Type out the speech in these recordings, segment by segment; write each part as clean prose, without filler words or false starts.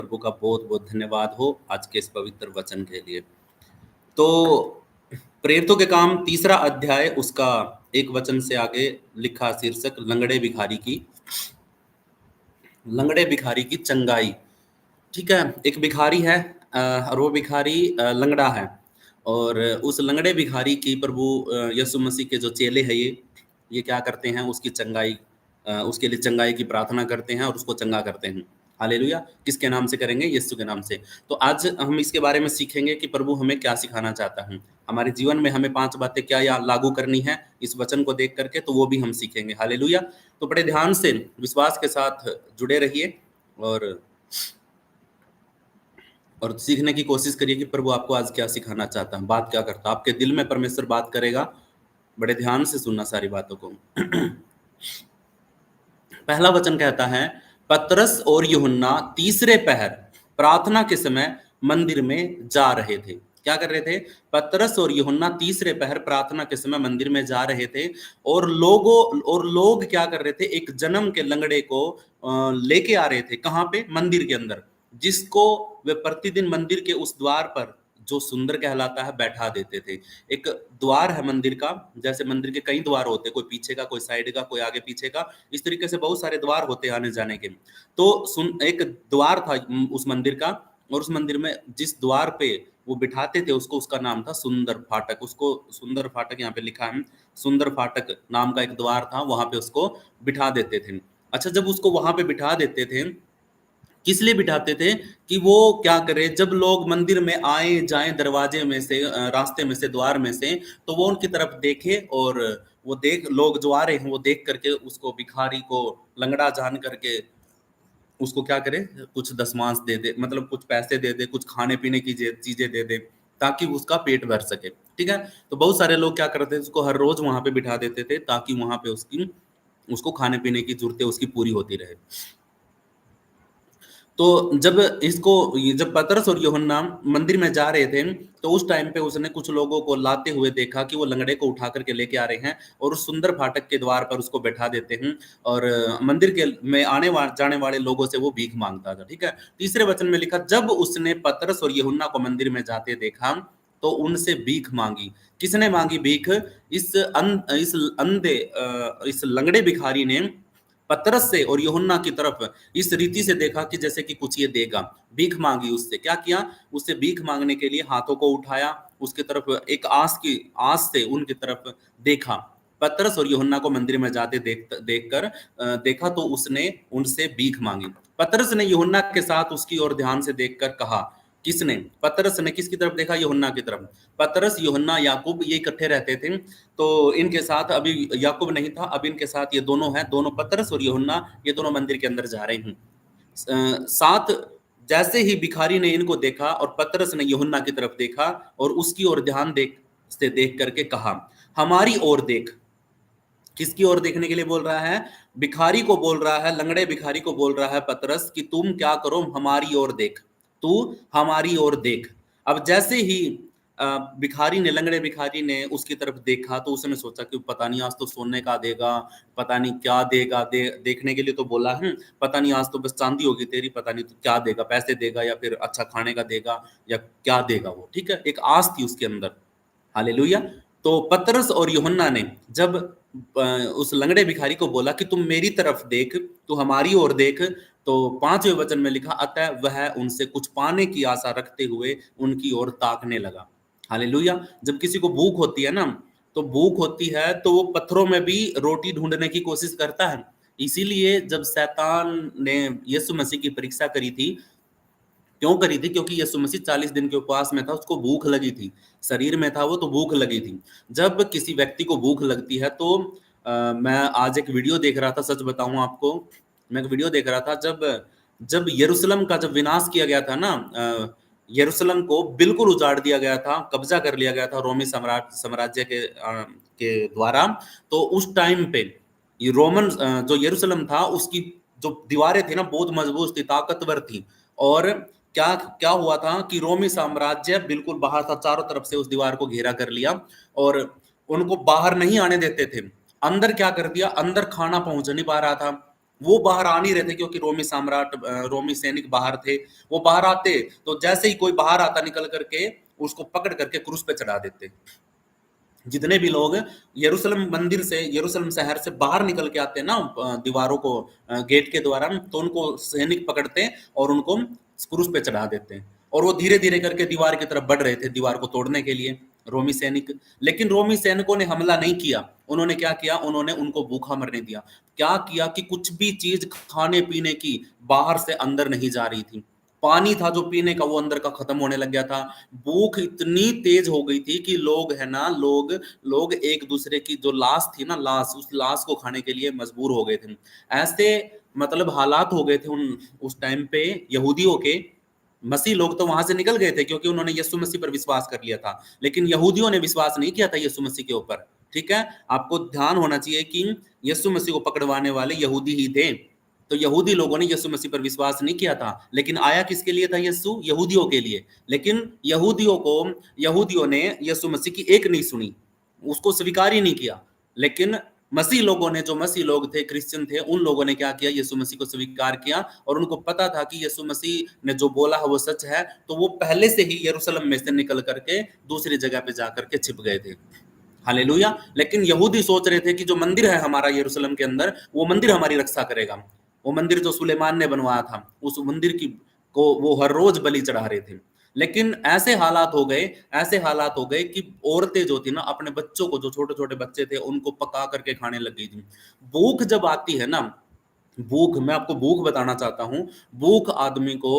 प्रभु का बहुत बहुत धन्यवाद हो आज के इस पवित्र वचन के लिए। तो प्रेरितों के काम तीसरा अध्याय उसका एक वचन से आगे लिखा शीर्षक लंगड़े भिखारी की चंगाई। ठीक है, एक भिखारी है और वो भिखारी लंगड़ा है। और उस लंगड़े भिखारी की प्रभु यीशु मसीह के जो चेले हैं ये क्या करते हैं, उसकी चंगाई उसके लिए चंगाई की प्रार्थना करते हैं और उसको चंगा करते हैं। हालेलुया। किसके नाम से करेंगे? यीशु के नाम से। तो आज हम इसके बारे में सीखेंगे कि प्रभु हमें क्या सिखाना चाहता है, हमारे जीवन में हमें 5 बातें क्या या लागू करनी है इस वचन को देख करके, तो वो भी हम सीखेंगे। हालेलुया। तो बड़े ध्यान से विश्वास के साथ जुड़े रहिए और सीखने की कोशिश करिए कि प्रभु आपको आज क्या सिखाना चाहता है, बात क्या करता है। आपके दिल में परमेश्वर बात करेगा, बड़े ध्यान से सुनना सारी बातों को। पहला वचन कहता है, पतरस और यूहन्ना तीसरे पहर प्रार्थना के समय मंदिर में जा रहे थे। क्या कर रहे थे? पतरस और यूहन्ना तीसरे पहर प्रार्थना के समय मंदिर में जा रहे थे। और लोग क्या कर रहे थे? एक जन्म के लंगड़े को लेके आ रहे थे। कहाँ पे? मंदिर के अंदर, जिसको वे प्रतिदिन मंदिर के उस द्वार पर, जो सुंदर कहलाता है, बैठा देते थे। एक द्वार है मंदिर का, जैसे मंदिर के कई द्वार होते, कोई पीछे का, कोई साइड का, कोई आगे पीछे का, इस तरीके से बहुत सारे द्वार होते आने जाने के। तो एक द्वार था उस मंदिर का, और उस मंदिर में जिस द्वार पे वो बिठाते थे उसको, उसका नाम था सुंदर फाटक। उसको सुंदर फाटक यहाँ पे लिखा है, सुंदर फाटक नाम का एक द्वार था, वहां पे उसको बिठा देते थे। अच्छा, जब उसको वहां पे बिठा देते थे, किस लिए बिठाते थे? कि वो क्या करे, जब लोग मंदिर में आए जाएं दरवाजे में से, रास्ते में से, द्वार में से, तो वो उनकी तरफ देखे और वो लोग जो आ रहे हैं वो देख करके उसको, भिखारी को लंगड़ा जान करके उसको क्या करे, कुछ दशमांश दे दे, मतलब कुछ पैसे दे दे, कुछ खाने पीने की चीजें दे दे, ताकि उसका पेट भर सके। ठीक है। तो बहुत सारे लोग क्या करते थे, उसको हर रोज वहां पे बिठा देते थे ताकि वहां पे उसको खाने पीने की जरूरतें उसकी पूरी होती रहे। तो जब पतरस और यूहन्ना मंदिर में जा रहे थे, तो उस टाइम पे उसने कुछ लोगों को लाते हुए देखा कि वो लंगड़े को उठा करके लेके आ रहे हैं और उस सुंदर फाटक के द्वार पर उसको बैठा देते हैं, और मंदिर के में जाने वाले लोगों से वो भीख मांगता था। ठीक है। तीसरे वचन में लिखा, जब उसने पतरस और यूहन्ना को मंदिर में जाते देखा तो उनसे भीख मांगी। किसने मांगी भीख? इस लंगड़े भिखारी ने पतरस से और यूहन्ना की तरफ इस रीति से देखा कि जैसे कि कुछ ये देगा। भीख मांगी उससे। क्या किया? उससे भीख मांगने के लिए हाथों को उठाया, उसकी तरफ एक आस से उनकी तरफ देखा। पतरस और यूहन्ना को मंदिर में जाते देखकर देखा तो उसने उनसे भीख मांगी। पतरस ने यूहन्ना के साथ उसकी ओर ध्यान से देखकर कहा। किसने? पतरस ने किसकी तरफ देखा? यूहन्ना की तरफ। पतरस, यूहन्ना, याकूब ये इकट्ठे रहते थे। तो इनके साथ अभी याकूब नहीं था, अब इनके साथ ये दोनों हैं, दोनों पतरस और यूहन्ना, ये दोनों मंदिर के अंदर जा रहे हैं। साथ जैसे ही भिखारी ने इनको देखा और पतरस ने यूहन्ना की तरफ देखा और उसकी ओर ध्यान देख करके कहा, हमारी ओर देख। किसकी ओर देखने के लिए बोल रहा है? भिखारी को बोल रहा है, लंगड़े भिखारी को बोल रहा है पतरस कि तुम क्या करो, हमारी ओर देख, तू हमारी ओर देख। अब जैसे ही लंगड़े भिखारी ने उसकी तरफ देखा तो उसने सोचा कि पता नहीं आज तो सोने का देगा, पता नहीं क्या देगा। देखने के लिए तो बोला है, पता नहीं आज तो बस चांदी होगी तेरी, पता नहीं तो क्या देगा, पैसे देगा या फिर अच्छा खाने का देगा या क्या देगा वो। ठीक है। एक आस थी उसके अंदर। हालेलुया। तो पतरस और यूहन्ना ने जब उस लंगड़े भिखारी को बोला कि तुम मेरी तरफ देख, तू हमारी ओर देख, तो 5वें वचन में लिखा, अतः वह उनसे कुछ पाने की आशा रखते हुए उनकी ओर ताकने लगा। हालेलुया। जब किसी को भूख होती है ना, तो भूख होती है तो वो पत्थरों में भी रोटी ढूंढने की कोशिश करता है। इसीलिए जब शैतान ने यीशु मसीह की परीक्षा करी थी, क्यों करी थी? क्योंकि यीशु मसीह 40 दिन के उपवास में था, उसको भूख लगी थी, शरीर में था वो तो भूख लगी थी। जब किसी व्यक्ति को भूख लगती है तो मैं आज एक वीडियो देख रहा था, सच बताऊं आपको, मैं एक वीडियो देख रहा था, जब जब यरूशलेम का जब विनाश किया गया था ना, यरूशलेम को बिल्कुल उजाड़ दिया गया था, कब्जा कर लिया गया था रोमी साम्राज्य के द्वारा। तो उस टाइम पे ये जो यरूशलेम था उसकी जो दीवारें थी ना बहुत मजबूत थी, ताकतवर थी। और क्या क्या हुआ था कि रोमी साम्राज्य बिल्कुल बाहर था, चारों तरफ से उस दीवार को घेरा कर लिया और उनको बाहर नहीं आने देते थे। अंदर क्या कर दिया? अंदर खाना पहुंच नहीं पा रहा था, वो बाहर आ नहीं रहे थे क्योंकि रोमी साम्राट रोमी सैनिक बाहर थे। वो बाहर आते तो जैसे ही कोई बाहर आता निकल करके उसको पकड़ करके क्रूस पे चढ़ा देते। जितने भी लोग यरूशलेम मंदिर से यरूशलेम शहर से बाहर निकल के आते हैं ना दीवारों को गेट के द्वारा, तो उनको सैनिक पकड़ते हैं और उनको क्रूस पे चढ़ा देते हैं। और वो धीरे धीरे करके दीवार की तरफ बढ़ रहे थे दीवार को तोड़ने के लिए रोमी सैनिक। लेकिन रोमी सैनिकों ने हमला नहीं किया। उन्होंने क्या किया, उन्होंने उनको भूखा मरने दिया। क्या किया कि कुछ भी चीज खाने पीने की बाहर से अंदर नहीं जा रही थी। पानी था जो पीने का वो अंदर का खत्म होने लग गया था। भूख इतनी तेज हो गई थी कि लोग है ना लोग लोग एक दूसरे की जो लाश थी ना, लाश, उस लाश को खाने के लिए मजबूर हो गए थे। ऐसे मतलब हालात हो गए थे उस टाइम पे यहूदियों के। मसीह लोग तो वहां से निकल गए थे क्योंकि उन्होंने यीशु मसीह पर विश्वास कर लिया था, लेकिन यहूदियों ने विश्वास नहीं किया था यीशु मसीह के ऊपर। ठीक है, आपको ध्यान होना चाहिए कि यीशु मसीह को पकड़वाने वाले यहूदी ही थे। तो यहूदी लोगों ने यीशु मसीह पर विश्वास नहीं किया था, लेकिन आया किसके लिए था यीशु? यहूदियों के लिए। लेकिन यहूदियों ने यीशु मसीह की एक नहीं सुनी, उसको स्वीकार ही नहीं किया। लेकिन मसीह लोगों ने, जो मसीह लोग थे, क्रिश्चियन थे, उन लोगों ने क्या किया, यीशु मसीह को स्वीकार किया। और उनको पता था कि यीशु मसीह ने जो बोला है वो सच है, तो वो पहले से ही यरूशलेम में से निकल करके दूसरी जगह पे जाकर के छिप गए थे। हालेलुया। लेकिन यहूदी सोच रहे थे कि जो मंदिर है हमारा यरूशलेम के अंदर, वो मंदिर हमारी रक्षा करेगा। वो मंदिर जो सुलेमान ने बनवाया था, उस मंदिर की को वो हर रोज बलि चढ़ा रहे थे। लेकिन ऐसे हालात हो गए कि औरतें जो थी ना, अपने बच्चों को, जो छोटे छोटे बच्चे थे, उनको पका करके खाने लग गई थी। भूख जब आती है ना, भूख, मैं आपको भूख बताना चाहता हूँ। भूख आदमी को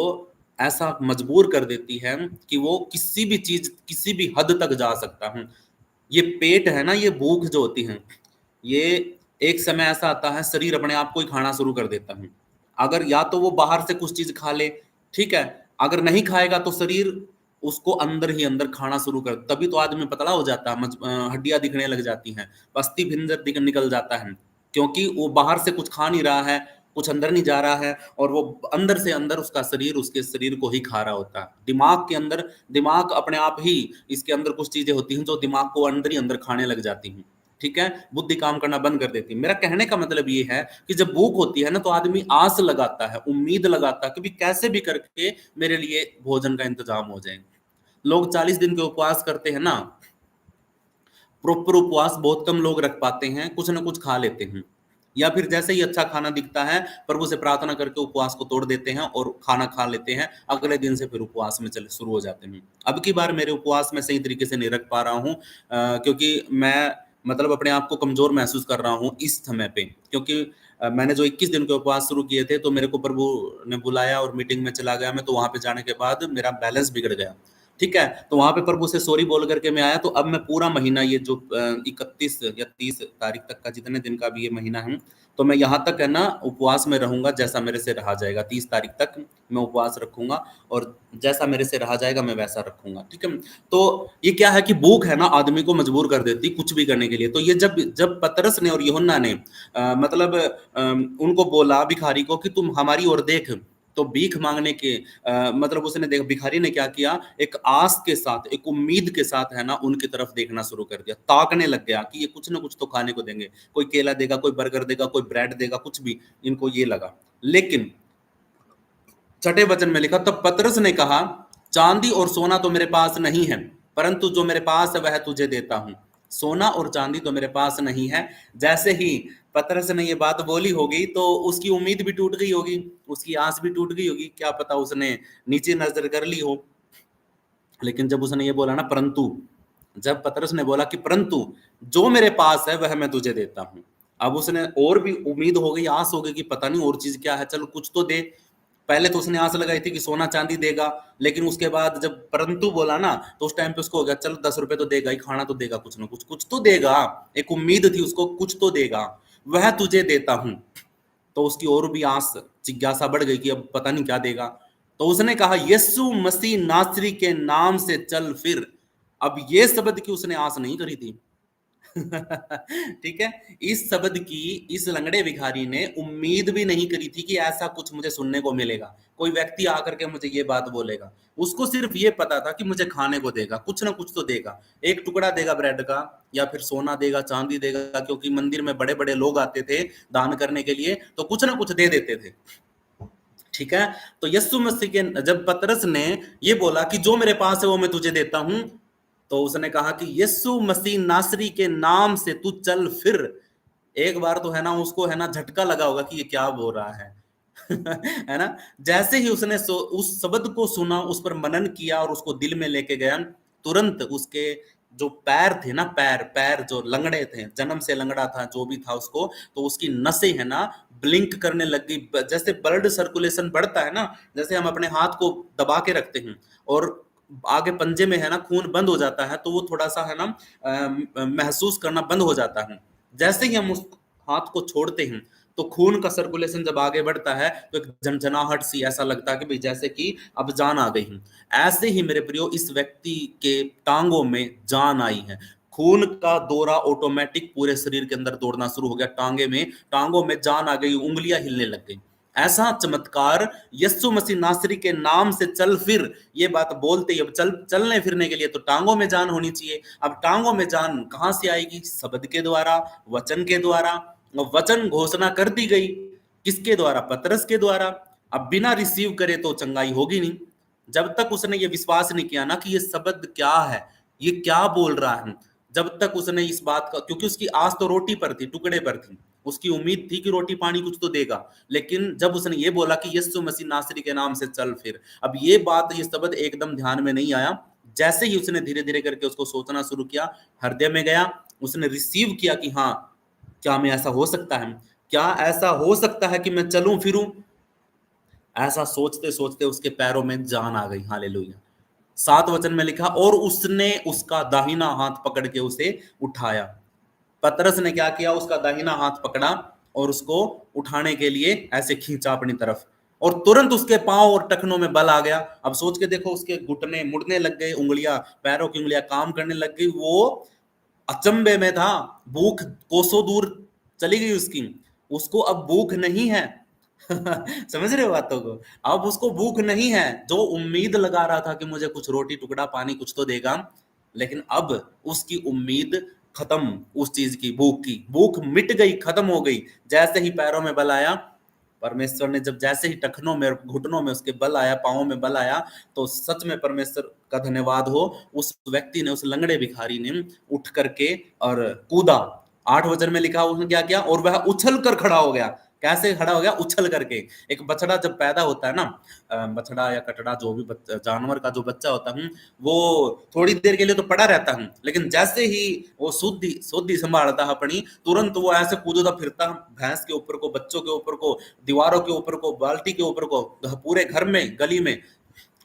ऐसा मजबूर कर देती है कि वो किसी भी चीज, किसी भी हद तक जा सकता है। ये पेट है ना, ये भूख जो होती है, ये एक समय ऐसा आता है शरीर अपने आप को ही खाना शुरू कर देता है। अगर या तो वो बाहर से कुछ चीज खा ले, ठीक है, अगर नहीं खाएगा तो शरीर उसको अंदर ही अंदर खाना शुरू कर, तभी तो आदमी पतला हो जाता है, हड्डियां दिखने लग जाती हैं, अस्थि भिंजर निकल जाता है। क्योंकि वो बाहर से कुछ खा नहीं रहा है, कुछ अंदर नहीं जा रहा है, और वो अंदर से अंदर उसका शरीर उसके शरीर को ही खा रहा होता है। दिमाग के अंदर, दिमाग अपने आप ही, इसके अंदर कुछ चीजें होती हैं जो दिमाग को अंदर ही अंदर खाने लग जाती हैं। ठीक है, बुद्धि काम करना बंद कर देती है। मेरा कहने का मतलब ये है कि जब भूख होती है ना, तो आदमी आस लगाता है, उम्मीद लगाता है कि भी कैसे भी करके मेरे लिए भोजन का इंतजाम हो जाए। लोग 40 दिन के उपवास करते हैं ना, प्रॉपर उपवास बहुत कम लोग रख पाते हैं, कुछ ना कुछ खा लेते हैं, या फिर जैसे ही अच्छा खाना दिखता है प्रभु से प्रार्थना करके उपवास को तोड़ देते हैं और खाना खा लेते हैं, अगले दिन से फिर उपवास में चले शुरू हो जाते हैं। अब की बार मेरे उपवास में सही तरीके से नहीं रख पा रहा हूँ, क्योंकि मैं मतलब अपने आप को कमजोर महसूस कर रहा हूँ इस समय पे। क्योंकि मैंने जो 21 दिन के उपवास शुरू किए थे, तो मेरे को प्रभु ने बुलाया और मीटिंग में चला गया मैं, तो वहां पे जाने के बाद मेरा बैलेंस बिगड़ गया। ठीक है, तो वहां पे प्रभु से सॉरी बोल करके मैं आया। तो अब मैं पूरा महीना, ये जो 31 या 30 तारीख तक का, जितने दिन का भी ये महीना है, तो मैं यहाँ तक है ना उपवास में रहूंगा, जैसा मेरे से रहा जाएगा। 30 तारीख तक मैं उपवास रखूंगा, और जैसा मेरे से रहा जाएगा मैं वैसा रखूंगा। ठीक है, तो ये क्या है कि भूख है ना आदमी को मजबूर कर देती कुछ भी करने के लिए। तो ये जब जब पतरस ने और यूहन्ना ने मतलब उनको बोला भिखारी को कि तुम हमारी ओर देख, तो भीख मांगने के मतलब उसने देखा, भिखारी ने क्या किया, एक आस के साथ, एक उम्मीद के साथ है ना उनकी तरफ देखना शुरू कर दिया, ताकने लग गया कि ये कुछ ना कुछ तो खाने को देंगे, कोई केला देगा, कोई बर्गर देगा, कोई ब्रेड देगा, कुछ भी इनको ये लगा। लेकिन छठे वचन में लिखा, तब पतरस ने कहा, चांदी और सोना तो मेरे पास नहीं है, परंतु जो मेरे पास है वह तुझे देता हूं। सोना और चांदी तो मेरे पास नहीं है। जैसे ही पतरस ने ये बात बोली होगी, तो उसकी उम्मीद भी टूट गई होगी, उसकी आस भी टूट गई होगी। क्या पता उसने नीचे नजर कर ली हो। लेकिन जब उसने ये बोला ना परंतु, जब पतरस ने बोला कि परंतु जो मेरे पास है वह मैं तुझे देता हूं, अब उसने और भी उम्मीद हो गई, आस हो गई कि पता नहीं और चीज क्या है, चलो कुछ तो दे। पहले तो उसने आस लगाई थी कि सोना चांदी देगा, लेकिन उसके बाद जब परंतु बोला ना, तो उस टाइम पे उसको हो गया, चलो 10 रुपए तो देगा ही, खाना तो देगा, कुछ ना कुछ, कुछ तो देगा। एक उम्मीद थी उसको, कुछ तो देगा, वह तुझे देता हूं। तो उसकी और भी आस, जिज्ञासा बढ़ गई कि अब पता नहीं क्या देगा। तो उसने कहा, यीशु मसीह नासरी के नाम से चल फिर। अब ये शब्द की उसने आस नहीं करी थी। ठीक है। इस शब्द की इस लंगड़े भिखारी ने उम्मीद भी नहीं करी थी कि ऐसा कुछ मुझे सुनने को मिलेगा, कोई व्यक्ति आकर के मुझे ये बात बोलेगा। उसको सिर्फ ये पता था कि मुझे खाने को देगा, कुछ ना कुछ तो देगा, एक टुकड़ा देगा ब्रेड का, या फिर सोना देगा, चांदी देगा, क्योंकि मंदिर में बड़े बड़े लोग आते थे दान करने के लिए, तो कुछ ना कुछ दे देते थे। ठीक है। तो यीशु मसीह के जब पतरस ने ये बोला कि जो मेरे पास है वो मैं तुझे देता हूं, तो उसने कहा कि यीशु मसीह नासरी के नाम से तू चल फिर। एक बार तो है ना उसको है ना झटका लगा होगा कि ये क्या बोल रहा है। है ना। जैसे ही उसने उस शब्द को सुना, उस पर मनन किया और उसको दिल में लेके गया, तुरंत उसके जो पैर थे ना, पैर पैर जो लंगड़े थे, जन्म से लंगड़ा था जो भी था उसको, तो उसकी नसें है ना ब्लिंक करने लग गई। जैसे ब्लड सर्कुलेशन बढ़ता है ना, जैसे हम अपने हाथ को दबा के रखते हैं और आगे पंजे में है ना खून बंद हो जाता है, तो वो थोड़ा सा है ना महसूस करना बंद हो जाता है। जैसे ही हम उस हाथ को छोड़ते हैं, तो खून का सर्कुलेशन जब आगे बढ़ता है, तो एक झनझनाहट सी ऐसा लगता है कि भाई जैसे कि अब जान आ गई है। ऐसे ही मेरे प्रियो इस व्यक्ति के टांगों में जान आई है। खून का दौरा ऑटोमेटिक पूरे शरीर के अंदर दौड़ना शुरू हो गया, टांगों में जान आ गई, उंगलियां हिलने लग गई। ऐसा चमत्कार यीशु मसीह नासरी के नाम से चल फिर, ये बात बोलते ही अब चलने फिरने के लिए तो टांगों में जान होनी चाहिए। अब टांगों में जान कहां से आएगी? शब्द के द्वारा, वचन के द्वारा। वचन घोषणा कर दी गई, किसके द्वारा? पतरस के द्वारा। अब बिना रिसीव करे तो चंगाई होगी नहीं। जब तक उसने ये विश्वास नहीं किया ना कि ये शब्द क्या है, ये क्या बोल रहा है, जब तक उसने इस बात का, क्योंकि उसकी आस तो रोटी पर थी, टुकड़े पर थी, उसकी उम्मीद थी कि रोटी पानी कुछ तो देगा। लेकिन जब उसने ये बोला कि यीशु मसीह नासरी के नाम से चल फिर, अब ये बात, ये शब्द एकदम ध्यान में नहीं आया। जैसे ही उसने धीरे धीरे करके उसको सोचना शुरू किया, हृदय में गया, उसने रिसीव किया कि हाँ, क्या मैं ऐसा हो सकता है, क्या ऐसा हो सकता है कि मैं चलूं फिरूं? ऐसा सोचते सोचते उसके पैरों में जान आ गई। हालेलुया। 7 वचन में लिखा, और उसने उसका दाहिना हाथ पकड़ के उसे उठाया। पतरस ने क्या किया? उसका दाहिना हाथ पकड़ा और उसको उठाने के लिए ऐसे खींचा अपनी तरफ, और तुरंत उसके पांव और टखनों में बल आ गया। अब सोच के देखो, उसके घुटने मुड़ने लग गए, उंगलियां, पैरों की उंगलियां काम करने लग गई। वो अचंभे में था, भूख कोसों दूर चली गई उसकी, उसको अब भूख नहीं है। समझ रहे हो बातों को? अब उसको भूख नहीं है। जो उम्मीद लगा रहा था कि मुझे कुछ रोटी टुकड़ा पानी कुछ तो देगा, लेकिन अब उसकी उम्मीद खत्म, उस चीज की, भूख मिट गई, खत्म हो गई। जैसे ही पैरों में बल आया, परमेश्वर ने जब जैसे ही टखनों में, घुटनों में उसके बल आया, पांवों में बल आया, तो सच में परमेश्वर का धन्यवाद हो, उस व्यक्ति ने, उस लंगड़े भिखारी ने उठ करके और कूदा। 8 वचन में लिखा, उसने क्या किया? और वह उछल कर खड़ा हो गया। कैसे खड़ा हो गया? उछल करके। एक बछड़ा जब पैदा होता है ना, बछड़ा या कटड़ा, जो भी जानवर का जो बच्चा होता है, वो थोड़ी देर के लिए तो पड़ा रहता है, लेकिन जैसे ही वो शुद्धि शुद्धि संभालता है अपनी, तुरंत वो ऐसे कूदता फिरता, भैंस के ऊपर को, बच्चों के ऊपर को, दीवारों के ऊपर को, बाल्टी के ऊपर को, पूरे घर में, गली में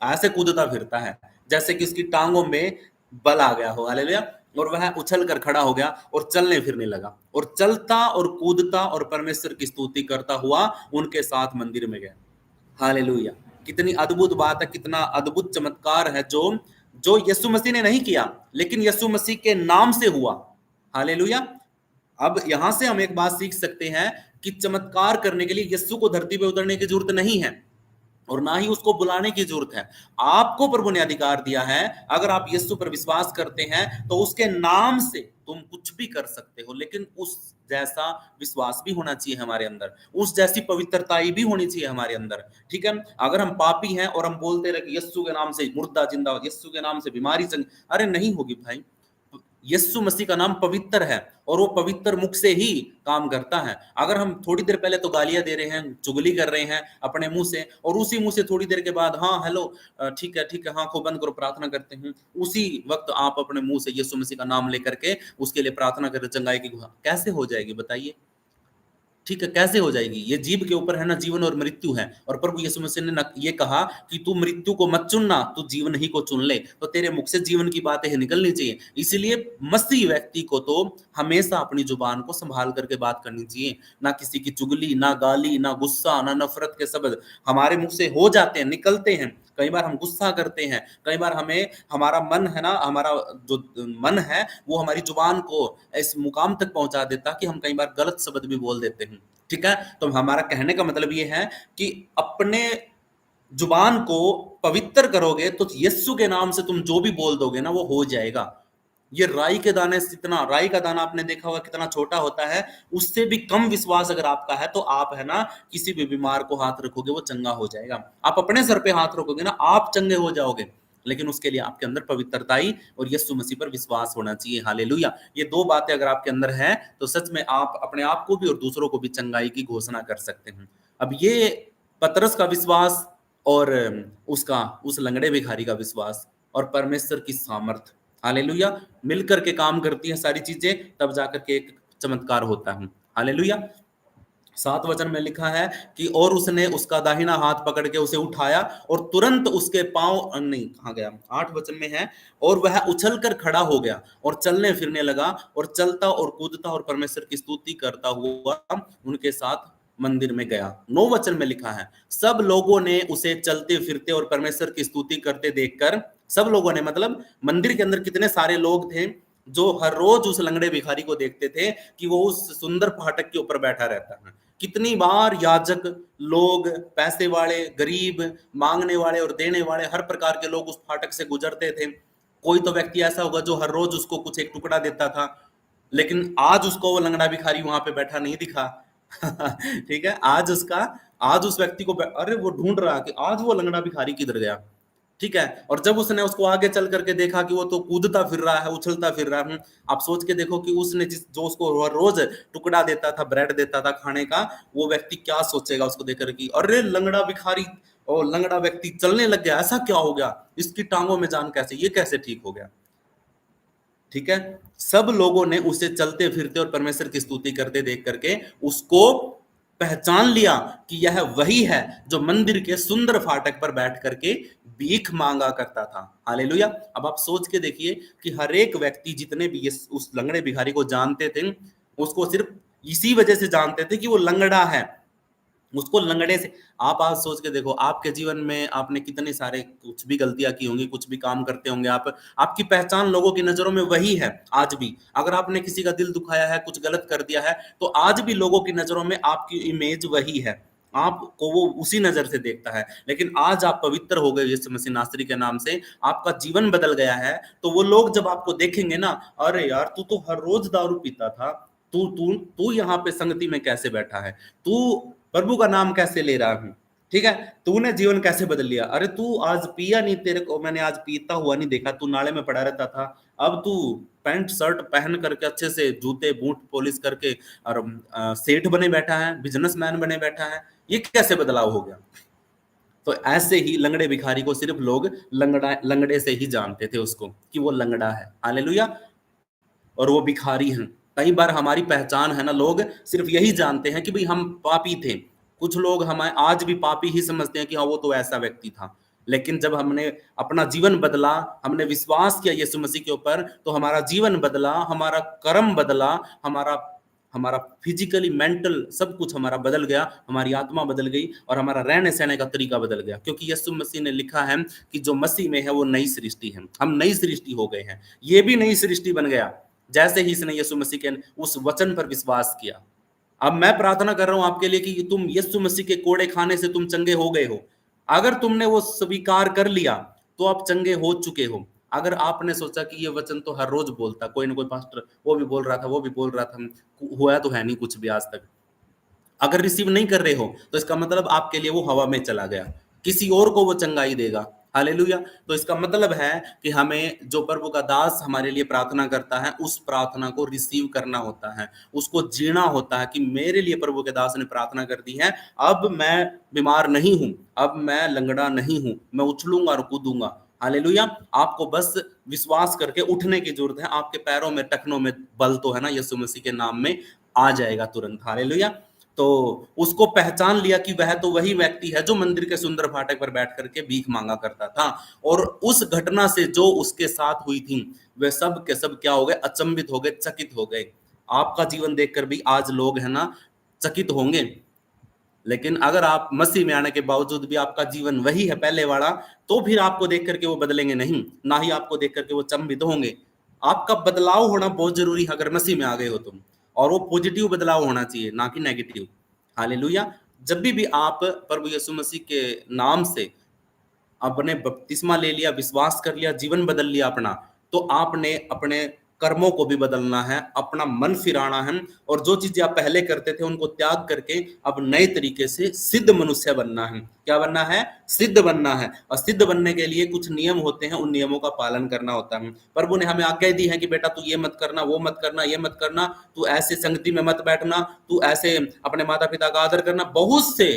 ऐसे कूदता फिरता है, जैसे कि उसकी टांगों में बल आ गया हो। हालेलुया। और वह उछल कर खड़ा हो गया और चलने फिरने लगा, और चलता और कूदता और परमेश्वर की स्तुति करता हुआ उनके साथ मंदिर में गया। हालेलुया। कितनी अद्भुत बात है, कितना अद्भुत चमत्कार है, जो जो यीशु मसीह ने नहीं किया, लेकिन यीशु मसीह के नाम से हुआ। हालेलुया। अब यहां से हम एक बात सीख सकते हैं कि चमत्कार करने के लिए यीशु को धरती पे उतरने की जरूरत नहीं है, और ना ही उसको बुलाने की जरूरत है। आपको प्रभु ने अधिकार दिया है, अगर आप यीशु पर विश्वास करते हैं, तो उसके नाम से तुम कुछ भी कर सकते हो। लेकिन उस जैसा विश्वास भी होना चाहिए हमारे अंदर, उस जैसी पवित्रता भी होनी चाहिए हमारे अंदर। ठीक है। अगर हम पापी हैं और हम बोलते रहे कि यीशु के नाम से मुर्दा जिंदा हो, यीशु के नाम से बीमारी चंगी, अरे नहीं होगी भाई। यीशु मसीह का नाम पवित्र है, और वो पवित्र मुख से ही काम करता है। अगर हम थोड़ी देर पहले तो गालियां दे रहे हैं, चुगली कर रहे हैं अपने मुंह से, और उसी मुंह से थोड़ी देर के बाद हाँ हेलो, ठीक है ठीक है, हाँ को बंद करो, प्रार्थना करते हैं, उसी वक्त आप अपने मुंह से यीशु मसीह का नाम लेकर के उसके लिए प्रार्थना करें, चंगाई की गुहार, कैसे हो जाएगी बताइए? ठीक है, कैसे हो जाएगी? ये जीव के ऊपर है ना जीवन और मृत्यु है, और प्रभु यीशु मसीह ने ये कहा कि तू मृत्यु को मत चुनना, तू जीवन ही को चुन ले। तो तेरे मुख से जीवन की बातें निकलनी चाहिए। इसलिए मसीह व्यक्ति को तो हमेशा अपनी जुबान को संभाल करके बात करनी चाहिए, ना किसी की चुगली, ना गाली, ना गुस्सा, ना नफरत के शब्द हमारे मुख से हो जाते हैं, निकलते हैं, कई बार हम गुस्सा करते हैं, कई बार हमें हमारा मन है ना, हमारा जो मन है वो हमारी जुबान को इस मुकाम तक पहुंचा देता कि हम कई बार गलत शब्द भी बोल देते हैं। ठीक है, तो हमारा कहने का मतलब ये है कि अपने जुबान को पवित्र करोगे तो यीशु के नाम से तुम जो भी बोल दोगे ना वो हो जाएगा। ये राई के दाने से, इतना राई का दाना आपने देखा होगा कितना छोटा होता है, उससे भी कम विश्वास अगर आपका है तो आप है ना किसी भी बीमार को हाथ रखोगे वो चंगा हो जाएगा। आप अपने सर पे हाथ रखोगे ना आप चंगे हो जाओगे, लेकिन उसके लिए आपके अंदर पवित्रताई और यीशु मसीह पर विश्वास होना चाहिए। हालेलुया। ये दो बातें अगर आपके अंदर है तो सच में आप अपने आप को भी और दूसरों को भी चंगाई की घोषणा कर सकते हैं। अब ये पतरस का विश्वास और उसका उस लंगड़े भिखारी का विश्वास और परमेश्वर की सामर्थ, हालेलुया, मिलकर के काम करती हैं सारी चीजें, तब जाकर के एक चमत्कार होता है। हालेलुया। 7 वचन में लिखा है कि और उसने उसका दाहिना हाथ पकड़ के उसे उठाया और तुरंत उसके पांव, नहीं कहाँ गया, 8 वचन में है, और वह उछल कर खड़ा हो गया और चलने फिरने लगा और चलता और कूदता और परमेश्वर की स्तुति करता हुआ उनके साथ मंदिर में गया। 9 वचन में लिखा है सब लोगों ने उसे चलते फिरते और परमेश्वर की स्तुति करते देखकर, सब लोगों ने मतलब मंदिर के अंदर कितने सारे लोग थे जो हर रोज उस लंगड़े भिखारी को देखते थे कि वो उस सुंदर फाटक के ऊपर बैठा रहता है। कितनी बार याजक लोग, पैसे वाले, गरीब, मांगने वाले और देने वाले हर प्रकार के लोग उस फाटक से गुजरते थे। कोई तो व्यक्ति ऐसा होगा जो हर रोज उसको कुछ एक टुकड़ा देता था, लेकिन आज उसको वो लंगड़ा भिखारी वहां पे बैठा नहीं दिखा। ठीक है, आज उस व्यक्ति को अरे वो ढूंढ रहा कि आज वो लंगड़ा भिखारी किधर गया। ठीक है, और जब उसने उसको आगे चल करके देखा कि वो तो कूदता फिर रहा है, उछलता फिर रहा है, आप सोच के देखो कि उसने जिस जो उसको रोज टुकड़ा देता था, ब्रेड देता था खाने का, वो व्यक्ति क्या सोचेगा उसको देखकर कि अरे लंगड़ा भिखारी और लंगड़ा व्यक्ति चलने लग गया, ऐसा क्या हो गया, इसकी टांगों में जान कैसे, ये कैसे ठीक हो गया। ठीक है, सब लोगों ने उसे चलते फिरते और परमेश्वर की स्तुति करते देख करके उसको पहचान लिया कि यह वही है जो मंदिर के सुंदर फाटक पर बैठ करके भीख मांगा करता था। हालेलुया। अब आप सोच के देखिए कि हर एक व्यक्ति जितने भी उस लंगड़े भिखारी को जानते थे, उसको सिर्फ इसी वजह से जानते थे कि वो लंगड़ा है, उसको लंगड़े से। आप आज सोच के देखो आपके जीवन में आपने कितने सारे कुछ भी गलतियां की होंगी, कुछ भी काम करते होंगे आप, आपकी पहचान लोगों की नजरों में वही है आज भी। अगर आपने किसी का दिल दुखाया है, कुछ गलत कर दिया है, तो आज भी लोगों की नजरों में आपकी इमेज वही है, आपको वो उसी नजर से देखता है। लेकिन आज आप पवित्र हो गए यीशु मसीह नासरी के नाम से, आपका जीवन बदल गया है, तो वो लोग जब आपको देखेंगे ना, अरे यार तू तो हर रोज दारू पीता था, तू तू तू यहाँ पे संगति में कैसे बैठा है, तू प्रभु का नाम कैसे ले रहा हूँ, ठीक है, तूने जीवन कैसे बदल लिया, अरे तू आज पिया नहीं, तेरे को मैंने आज पीता हुआ नहीं देखा, तू नाले में पड़ा रहता था, अब तू पैंट शर्ट पहन करके अच्छे से जूते बूट पॉलिश करके और सेठ बने बैठा है, बिजनेसमैन बने बैठा है, ये कैसे बदलाव हो गया। तो ऐसे ही लंगड़े भिखारी को सिर्फ लोग लंगड़े से ही जानते थे उसको कि वो लंगड़ा है। हालेलुया। और वो भिखारी हैं। कई बार हमारी पहचान है ना, लोग सिर्फ यही जानते हैं कि भाई हम पापी थे। कुछ लोग हमें आज भी पापी ही समझते हैं कि हाँ वो तो ऐसा व्यक्ति था, लेकिन जब हमने अपना जीवन बदला, हमने विश्वास किया यीशु मसीह के ऊपर, तो हमारा जीवन बदला, हमारा कर्म बदला, हमारा हमारा फिजिकली मेंटल सब कुछ हमारा बदल गया, हमारी आत्मा बदल गई और हमारा रहने सहने का तरीका बदल गया, क्योंकि यीशु मसीह ने लिखा है कि जो मसीह में है वो नई सृष्टि है। हम नई सृष्टि हो गए हैं, ये भी नई सृष्टि बन गया जैसे ही इसने यीशु मसीह के उस वचन पर विश्वास किया। अब मैं प्रार्थना कर रहा हूं आपके लिए कि तुम यीशु मसीह के कोड़े खाने से तुम चंगे हो गए हो। अगर तुमने वो स्वीकार कर लिया तो आप चंगे हो चुके हो। अगर आपने सोचा कि ये वचन तो हर रोज बोलता, कोई ना कोई पास्टर वो भी बोल रहा था, वो भी बोल रहा था, हुआ तो है नहीं कुछ भी आज तक, अगर रिसीव नहीं कर रहे हो तो इसका मतलब आपके लिए वो हवा में चला गया, किसी और को वो चंगाई देगा। हालेलुया। तो इसका मतलब है कि हमें जो प्रभु का दास हमारे लिए प्रार्थना करता है उस प्रार्थना को रिसीव करना होता है, उसको जीना होता है कि मेरे लिए प्रभु के दास ने प्रार्थना कर दी है, अब मैं बीमार नहीं हूं, अब मैं लंगड़ा नहीं हूं, मैं उछलूंगा और कूदूंगा। हालेलुया। आपको बस विश्वास करके उठने की जरूरत है, आपके पैरों में टखनों में बल तो है ना, यीशु मसीह के नाम में आ जाएगा तुरंत। हालेलुया। तो उसको पहचान लिया कि वह तो वही व्यक्ति है जो मंदिर के सुंदर फाटक पर बैठ करके भीख मांगा करता था, और उस घटना से जो उसके साथ हुई थी वे सब के सब क्या हो गए, अचंभित हो गए, चकित हो गए। आपका जीवन देखकर भी आज लोग है ना चकित होंगे, लेकिन अगर आप मसीह में आने के बावजूद भी आपका जीवन वही है पहले वाला, तो फिर आपको देख करके वो बदलेंगे नहीं, ना ही आपको देख करके वो चंभित होंगे। आपका बदलाव होना बहुत जरूरी है अगर मसीह में आ गए हो तुम, और वो पॉजिटिव बदलाव होना चाहिए, ना कि नेगेटिव। हालेलुया। जब भी आप प्रभु यीशु मसीह के नाम से आपने बपतिस्मा ले लिया, विश्वास कर लिया, जीवन बदल लिया अपना, तो आपने अपने कर्मों को भी बदलना है, अपना मन फिराना है, और जो चीजें आप पहले करते थे उनको त्याग करके अब नए तरीके से सिद्ध मनुष्य बनना है। क्या बनना है? सिद्ध बनना है। और सिद्ध बनने के लिए कुछ नियम होते हैं, उन नियमों का पालन करना होता है। प्रभु ने हमें आज्ञा दी है कि बेटा तू ये मत करना, वो मत करना, ये मत करना, तू ऐसे संगति में मत बैठना, तू ऐसे अपने माता पिता का आदर करना। बहुत से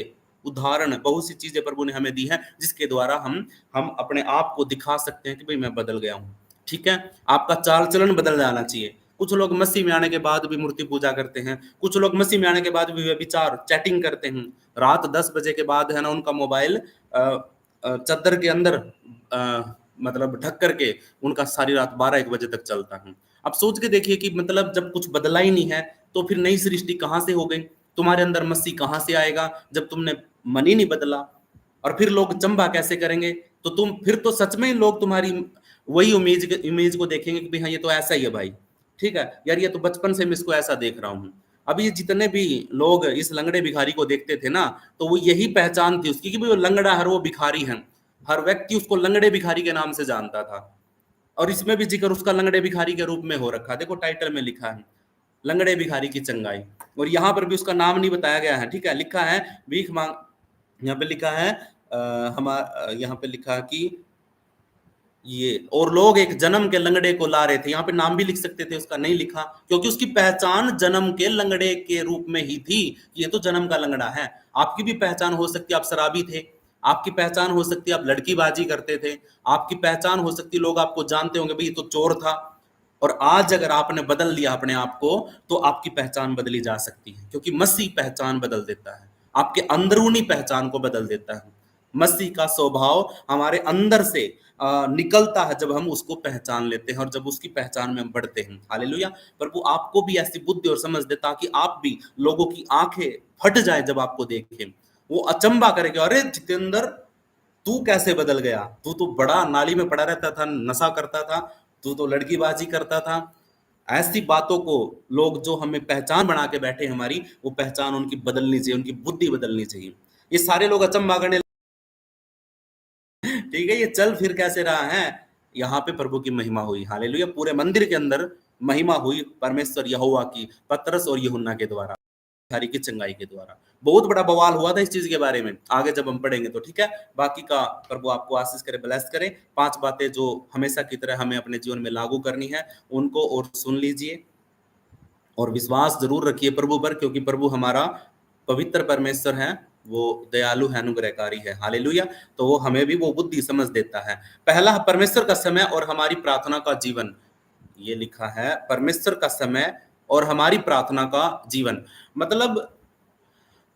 उदाहरण, बहुत सी चीजें प्रभु ने हमें दी हैं जिसके द्वारा हम अपने आप को दिखा सकते हैं कि भाई मैं बदल गया हूँ। ठीक है, आपका चाल चलन बदल जाना चाहिए। कुछ लोग मसीह में आने के बाद भी मूर्ति पूजा करते हैं, कुछ लोग मसीह में आने के बाद भी व्यभिचार चैटिंग करते हैं। रात 10 बजे के बाद है ना उनका मोबाइल चादर के अंदर मतलब ढक करके उनका सारी रात 12-1 बजे तक चलता है। अब सोच के देखिए कि मतलब जब कुछ बदला ही नहीं है तो फिर नई सृष्टि कहाँ से हो गई? तुम्हारे अंदर मसीह कहाँ से आएगा जब तुमने मन ही नहीं बदला? और फिर लोग चंबा कैसे करेंगे? तो तुम फिर तो सच में लोग तुम्हारी वही इमेज को देखेंगे कि भाई हाँ ये तो ऐसा ही है भाई। ठीक है यार, ये तो बचपन से मैं इसको ऐसा देख रहा हूँ। अब ये जितने भी लोग इस लंगड़े भिखारी को देखते थे ना, तो वो यही पहचान थी उसकी कि भाई वो लंगड़ा है, वो भिखारी है। हर व्यक्ति उसको लंगड़े भिखारी के नाम से जानता था। और इसमें भी जिक्र उसका लंगड़े भिखारी के रूप में हो रखा है। देखो टाइटल में लिखा है लंगड़े भिखारी की चंगाई, और यहाँ पर भी उसका नाम नहीं बताया गया है। ठीक है, लिखा है भीख मांग, यहाँ पे लिखा है यहाँ पे लिखा है कि ये और लोग एक जन्म के लंगड़े को ला रहे थे। यहाँ पे नाम भी लिख सकते थे, उसका नहीं लिखा, क्योंकि उसकी पहचान जन्म के लंगड़े के रूप में ही थी। ये तो जन्म का लंगड़ा है। आपकी भी पहचान हो सकती है आप शराबी थे, आपकी पहचान हो सकती है आप लड़कीबाजी करते थे, आपकी पहचान हो सकती है लोग आपको जानते होंगे भाई ये तो चोर था। और आज अगर आपने बदल लिया अपने आप को, तो आपकी पहचान बदली जा सकती है, क्योंकि मसीह पहचान बदल देता है, आपके अंदरूनी पहचान को बदल देता है। मसीह का स्वभाव हमारे अंदर से निकलता है जब हम उसको पहचान लेते हैं, और जब उसकी पहचान में हम बढ़ते हैं। हालेलुया। प्रभु आपको भी ऐसी बुद्धि और समझ दे ताकि आप भी लोगों की आंखें फट जाए जब आपको देखें, वो अचंबा करेंगे, अरे जितेंद्र तू कैसे बदल गया? तू तो बड़ा नाली में पड़ा रहता था, नशा करता था, तू तो लड़कीबाजी करता था। ऐसी बातों को लोग जो हमें पहचान बना के बैठे हमारी, वो पहचान उनकी बदलनी चाहिए, उनकी बुद्धि बदलनी चाहिए। ये सारे लोग अचंबा करने ठीक है, ये चल फिर कैसे रहा है? यहाँ पे प्रभु की महिमा हुई। हालेलुया। पूरे मंदिर के अंदर महिमा हुई परमेश्वर यहोवा की, पतरस और यूहन्ना के द्वारा, भिखारी की चंगाई के द्वारा। बहुत बड़ा बवाल हुआ था इस चीज के बारे में, आगे जब हम पढ़ेंगे तो। ठीक है, बाकी का प्रभु आपको आशीष करे, ब्लेस करे। 5 बातें जो हमेशा की तरह हमें अपने जीवन में लागू करनी है, उनको और सुन लीजिए, और विश्वास जरूर रखिए प्रभु पर, क्योंकि प्रभु हमारा पवित्र परमेश्वर है, वो दयालु है, अनुग्रहकारी है। हालेलुया। तो वो हमें भी वो बुद्धि समझ देता है। पहला, परमेश्वर का समय और हमारी प्रार्थना का जीवन। ये लिखा है परमेश्वर का समय और हमारी प्रार्थना का जीवन। मतलब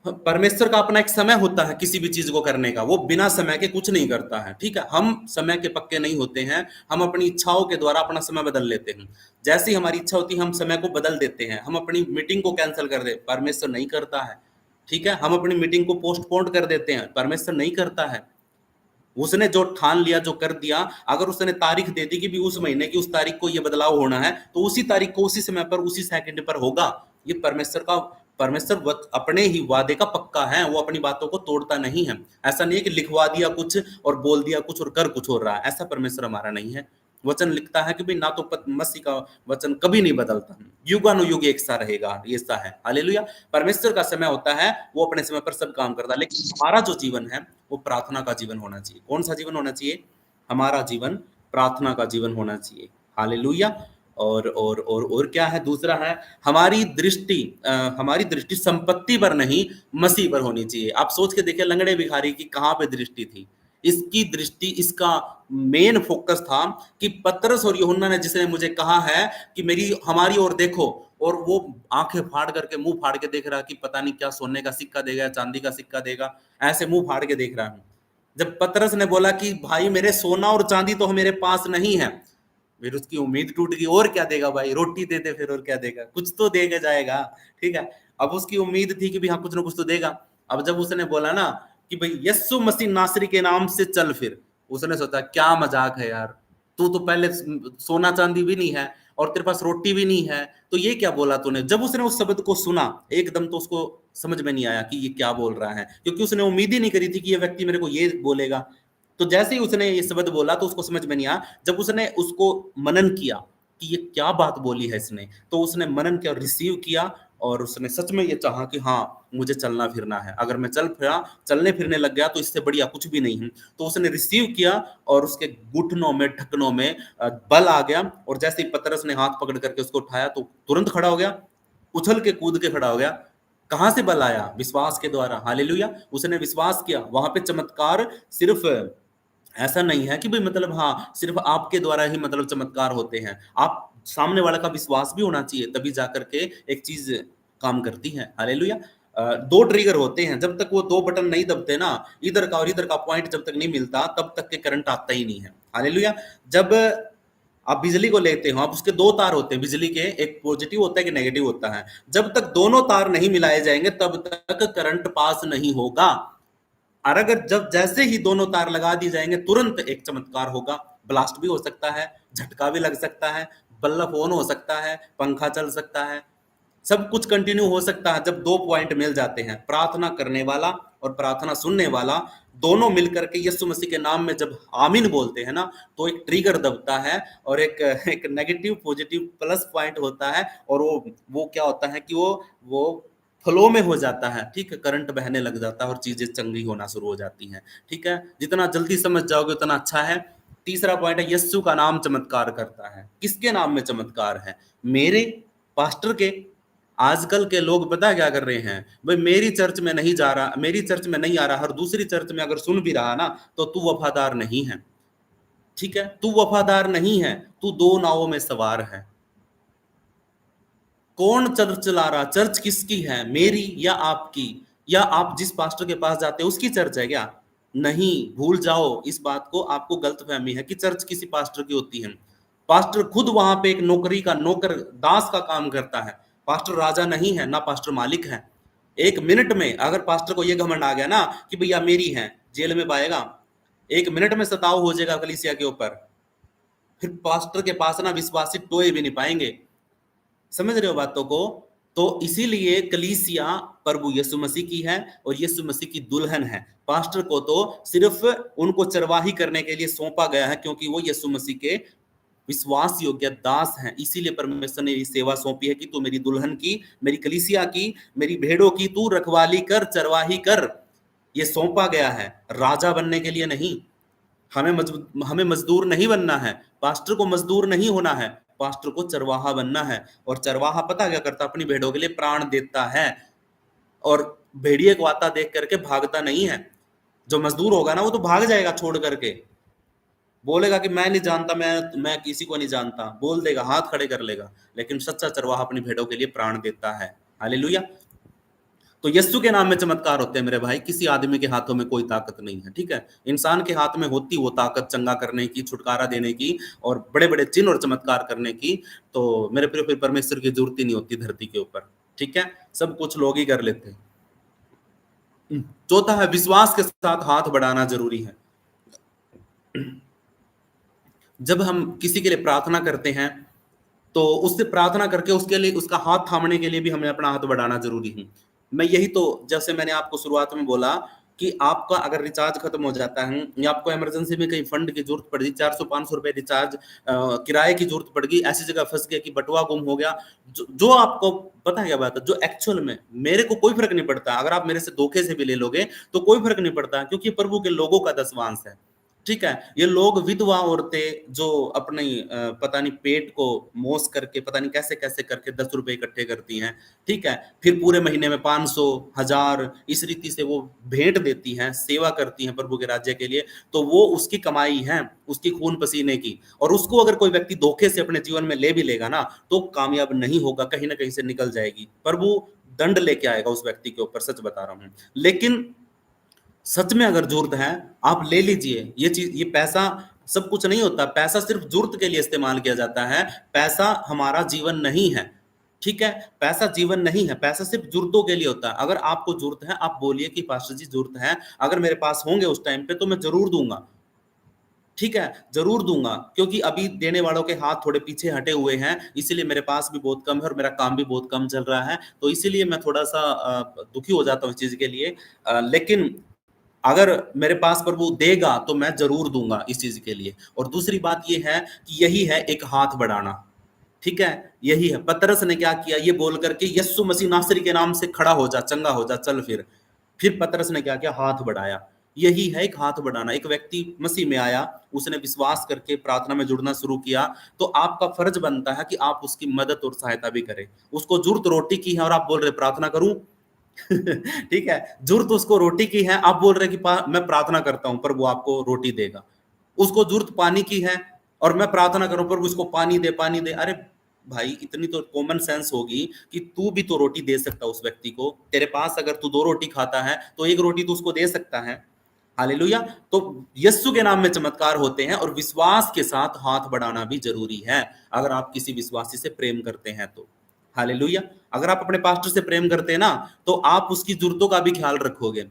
परमेश्वर का अपना एक समय होता है किसी भी चीज को करने का, वो बिना समय के कुछ नहीं करता है। ठीक है, हम समय के पक्के नहीं होते हैं, हम अपनी इच्छाओं के द्वारा अपना समय बदल लेते हैं। जैसी हमारी इच्छा होती है हम समय को बदल देते हैं। हम अपनी मीटिंग को कैंसिल कर दे, परमेश्वर नहीं करता है। ठीक है, हम अपनी मीटिंग को पोस्टपोन कर देते हैं, परमेश्वर नहीं करता है। उसने जो ठान लिया, जो कर दिया, अगर उसने तारीख दे दी कि भी उस महीने की उस तारीख को ये बदलाव होना है, तो उसी तारीख को उसी समय पर उसी सेकंड पर होगा। ये परमेश्वर अपने ही वादे का पक्का है, वो अपनी बातों को तोड़ता नहीं है। ऐसा नहीं है कि लिखवा दिया कुछ और बोल दिया कुछ और कर कुछ हो रहा है, ऐसा परमेश्वर हमारा नहीं है। वचन लिखता है कि भाई ना तो मसीह का वचन कभी नहीं बदलता, युगानुयुग एक सा रहेगा, ये सा है। हालेलुया। परमेश्वर का समय होता है, वो अपने समय पर सब काम करता है, लेकिन हमारा जो जीवन है वो प्रार्थना का जीवन होना चाहिए। कौन सा जीवन होना चाहिए? हमारा जीवन प्रार्थना का जीवन होना चाहिए। हालेलुया। और क्या है? दूसरा है हमारी दृष्टि संपत्ति पर नहीं मसीह पर होनी चाहिए। आप सोच के देखिए लंगड़े भिखारी की कहाँ पे दृष्टि थी? इसकी दृष्टि, इसका मेन फोकस था कि पतरस और यूहन्ना ने जिसने मुझे कहा है कि हमारी ओर देखो, और वो आंखें फाड़ करके, मुंह फाड़ के देख रहा कि पता नहीं क्या सोने का सिक्का देगा या चांदी का सिक्का देगा, ऐसे मुंह फाड़ के देख रहा हूं। जब पतरस ने बोला कि भाई मेरे सोना और चांदी तो मेरे पास नहीं है, फिर उसकी उम्मीद टूट गई। और क्या देगा भाई? रोटी दे दे, फिर और क्या देगा? कुछ तो देगा जाएगा। ठीक है, अब उसकी उम्मीद थी कि भी हाँ कुछ ना कुछ तो देगा। अब जब उसने बोला ना कि भाई यस्सु मसीह नासरी के नाम से चल, फिर उसने सोचा क्या मजाक है यार, तू तो पहले सोना चांदी भी नहीं है और तेरे पास रोटी भी नहीं है, तो ये क्या बोला तूने। जब उसने उस शब्द को सुना एकदम तो उसको समझ में नहीं आया कि ये क्या बोल रहा है, क्योंकि उसने उम्मीद ही नहीं करी थी कि ये व्यक्ति मेरे को ये बोलेगा। तो जैसे ही उसने ये शब्द बोला तो उसको समझ में नहीं आया। जब उसने उसको मनन किया कि ये क्या बात बोली है इसने, तो उसने मनन किया, रिसीव किया, और उसने सच में ये चाहा कि हाँ मुझे चलना फिरना है, अगर मैं चलने फिरने लग गया तो इससे बढ़िया कुछ भी नहीं है। तो उसने रिसीव किया और उसके घुटनों में ढकनों में बल आ गया, और जैसे ही पतरस ने हाथ पकड़ करके उसको उठाया तो तुरंत खड़ा हो गया, उछल के कूद के खड़ा हो गया। कहां से बल आया? विश्वास के द्वारा। हालेलुया। उसने विश्वास किया। वहां पे चमत्कार सिर्फ ऐसा नहीं है कि भाई मतलब हाँ सिर्फ आपके द्वारा ही मतलब चमत्कार होते हैं, आप सामने वाले का विश्वास भी होना चाहिए, तभी जाकर के एक चीज काम करती है। हालेलुया। दो ट्रिगर होते हैं, जब तक वो दो बटन नहीं दबते ना, इधर का और इधर का पॉइंट जब तक नहीं मिलता तब तक के करंट आता ही नहीं है। हालेलुया। जब आप बिजली को लेते हो, आप उसके दो तार होते हैं बिजली के, एक पॉजिटिव होता है, एक नेगेटिव होता है। जब तक दोनों तार नहीं मिलाए जाएंगे तब तक करंट पास नहीं होगा। और अगर जब जैसे ही दोनों तार लगा दी जाएंगे तुरंत एक चमत्कार होगा। ब्लास्ट भी हो सकता है, झटका भी लग सकता है, बल्ब ऑन हो सकता है, पंखा चल सकता है, सब कुछ कंटिन्यू हो सकता है जब दो पॉइंट मिल जाते हैं। प्रार्थना करने वाला और प्रार्थना सुनने वाला दोनों मिलकर के यीशु मसीह के नाम में जब आमीन बोलते हैं ना, तो एक ट्रिगर दबता है और एक नेगेटिव पॉजिटिव प्लस पॉइंट होता है, और वो क्या होता है कि वो फ्लो में हो जाता है। ठीक है, करंट बहने लग जाता है और चीजें चंगी होना शुरू हो जाती हैं। ठीक है, जितना जल्दी समझ जाओगे उतना अच्छा है। तीसरा पॉइंट है यीशु का नाम चमत्कार करता है। किसके नाम में चमत्कार है? मेरे, पास्टर के। आजकल के लोग पता है क्या कर रहे हैं? भाई मेरी चर्च में नहीं जा रहा, मेरी चर्च में नहीं आ रहा, हर दूसरी चर्च में अगर सुन भी रहा ना तो तू वफादार नहीं है। ठीक है, तू वफादार नहीं है, तू दो नावों में सवार है। कौन चर्च चला रहा? चर्च किसकी है, मेरी या आपकी? या आप जिस पास्टर के पास जाते हैं उसकी चर्च है क्या? नहीं, भूल जाओ इस बात को। आपको गलतफहमी है कि चर्च किसी पास्टर की होती है। पास्टर खुद वहां पे एक नौकरी का नौकर, दास का काम करता है। पास्टर राजा नहीं है, ना पास्टर मालिक है। एक मिनट में अगर पास्टर को यह घमंड आ गया ना कि भैया मेरी है, जेल में पाएगा। एक मिनट में सताव हो जाएगा कलीसिया के ऊपर। फिर पास्टर के पास ना विश्वासी टोए भी नहीं पाएंगे। समझ रहे हो बातों को? तो इसीलिए कलीसिया प्रभु यीशु मसीह की है और यीशु मसीह की दुल्हन है। पास्टर को तो सिर्फ उनको चरवाही करने के लिए सौंपा गया है, क्योंकि वो यीशु मसीह के विश्वास योग्य दास हैं। इसीलिए परमेश्वर ने ये सेवा सौंपी है कि तू मेरी दुल्हन की, मेरी कलीसिया की, मेरी भेड़ों की तू रखवाली कर, चरवाही कर। ये सौंपा गया है, राजा बनने के लिए नहीं। हमें मजदूर नहीं बनना है, पास्टर को मजदूर नहीं होना है, पास्टर को चरवाहा बनना है। और चरवाहा पता क्या करता? अपनी भेड़ों के लिए प्राण देता है। और भेड़िए को आता देख करके भागता नहीं है। जो मजदूर होगा ना वो तो भाग जाएगा छोड़ करके, बोलेगा कि मैं नहीं जानता, मैं किसी को नहीं जानता, बोल देगा, हाथ खड़े कर लेगा। लेकिन सच्चा चरवाहा अपनी भेड़ों के लिए प्राण देता है। हालेलुया। तो यस्सु के नाम में चमत्कार होते हैं मेरे भाई, किसी आदमी के हाथों में कोई ताकत नहीं है। ठीक है, इंसान के हाथ में होती वो ताकत चंगा करने की, छुटकारा देने की और बड़े बड़े चिन्ह और चमत्कार करने की। तो मेरे प्रिय, फिर परमेश्वर की जरूरत ही नहीं होती धरती के ऊपर। ठीक है, सब कुछ लोग ही कर लेते हैं। चौथा है विश्वास के साथ हाथ बढ़ाना जरूरी है। जब हम किसी के लिए प्रार्थना करते हैं तो उससे प्रार्थना करके उसके लिए, उसका हाथ थामने के लिए भी हमें अपना हाथ बढ़ाना जरूरी है। मैं यही तो, जैसे मैंने आपको शुरुआत में बोला कि आपका अगर रिचार्ज खत्म हो जाता है या आपको इमरजेंसी में कहीं फंड की जरूरत पड़ गई, 400-500 रुपए रिचार्ज किराए की जरूरत पड़ गई, ऐसी जगह फंस गया कि बटुआ गुम हो गया, जो आपको पता है क्या बात है, जो एक्चुअल में मेरे को कोई फर्क नहीं पड़ता, अगर आप मेरे से धोखे से भी ले लोगे तो कोई फर्क नहीं पड़ता, क्योंकि प्रभु के लोगों का दसवांश है। ठीक है, ये लोग विधवा औरतें जो अपने पता नहीं पेट को मोस करके पता नहीं कैसे कैसे करके 10 रुपए इकट्ठे करती हैं। ठीक है, फिर पूरे महीने में 500, 1000 इस रीति से वो भेंट देती हैं, सेवा करती हैं प्रभु के राज्य के लिए। तो वो उसकी कमाई है, उसकी खून पसीने की। और उसको अगर कोई व्यक्ति धोखे से अपने जीवन में ले भी लेगा ना तो कामयाब नहीं होगा, कहीं ना कहीं से निकल जाएगी, प्रभु दंड लेके आएगा उस व्यक्ति के ऊपर। सच बता रहा हूं। लेकिन सच में अगर जरूरत है, आप ले लीजिए ये चीज। ये पैसा सब कुछ नहीं होता, पैसा सिर्फ जरूरत के लिए इस्तेमाल किया जाता है, पैसा हमारा जीवन नहीं है। ठीक है, पैसा जीवन नहीं है, पैसा सिर्फ जरूरतों के लिए होता है। अगर आपको जरूरत है, आप बोलिए कि पास्टर जी जरूरत है, अगर मेरे पास होंगे उस टाइम पे तो मैं जरूर दूंगा। ठीक है, जरूर दूंगा, क्योंकि अभी देने वालों के हाथ थोड़े पीछे हटे हुए हैं, इसीलिए मेरे पास भी बहुत कम है और मेरा काम भी बहुत कम चल रहा है, तो इसीलिए मैं थोड़ा सा दुखी हो जाता हूँ इस चीज के लिए। लेकिन अगर मेरे पास प्रभु देगा तो मैं जरूर दूंगा इस चीज के लिए। और दूसरी बात ये है कि यही है एक हाथ बढ़ाना। ठीक है, यही है। पतरस ने क्या किया, ये बोल करके यस्सु मसीह नासरी के नाम से खड़ा हो जा, चंगा हो जा, चल फिर पतरस ने क्या किया, हाथ बढ़ाया। यही है एक हाथ बढ़ाना। एक व्यक्ति मसीह में आया, उसने विश्वास करके प्रार्थना में जुड़ना शुरू किया, तो आपका फर्ज बनता है कि आप उसकी मदद और सहायता भी करें। उसको जरूरत रोटी की है और आप बोल रहे प्रार्थना करूं। ठीक है, जरूरत उसको रोटी की है, आप बोल रहे कि मैं प्रार्थना करता हूं पर वो आपको रोटी देगा। उसको जरूरत पानी की है और मैं प्रार्थना करूं पर उसको पानी दे, पानी दे। अरे भाई, इतनी तो कॉमन सेंस होगी कि तू भी तो रोटी दे सकता उस व्यक्ति को। तेरे पास अगर तू 2 रोटी खाता है तो एक रोटी तो उसको दे सकता है। हालेलुया। तो यस्सु के नाम में चमत्कार होते हैं, और विश्वास के साथ हाथ बढ़ाना भी जरूरी है अगर आप किसी विश्वासी से प्रेम करते हैं तो। हालेलुया। अगर आप अपने पास्टर से प्रेम करते हैं ना, तो आप उसकी जरूरतों का भी ख्याल रखोगे।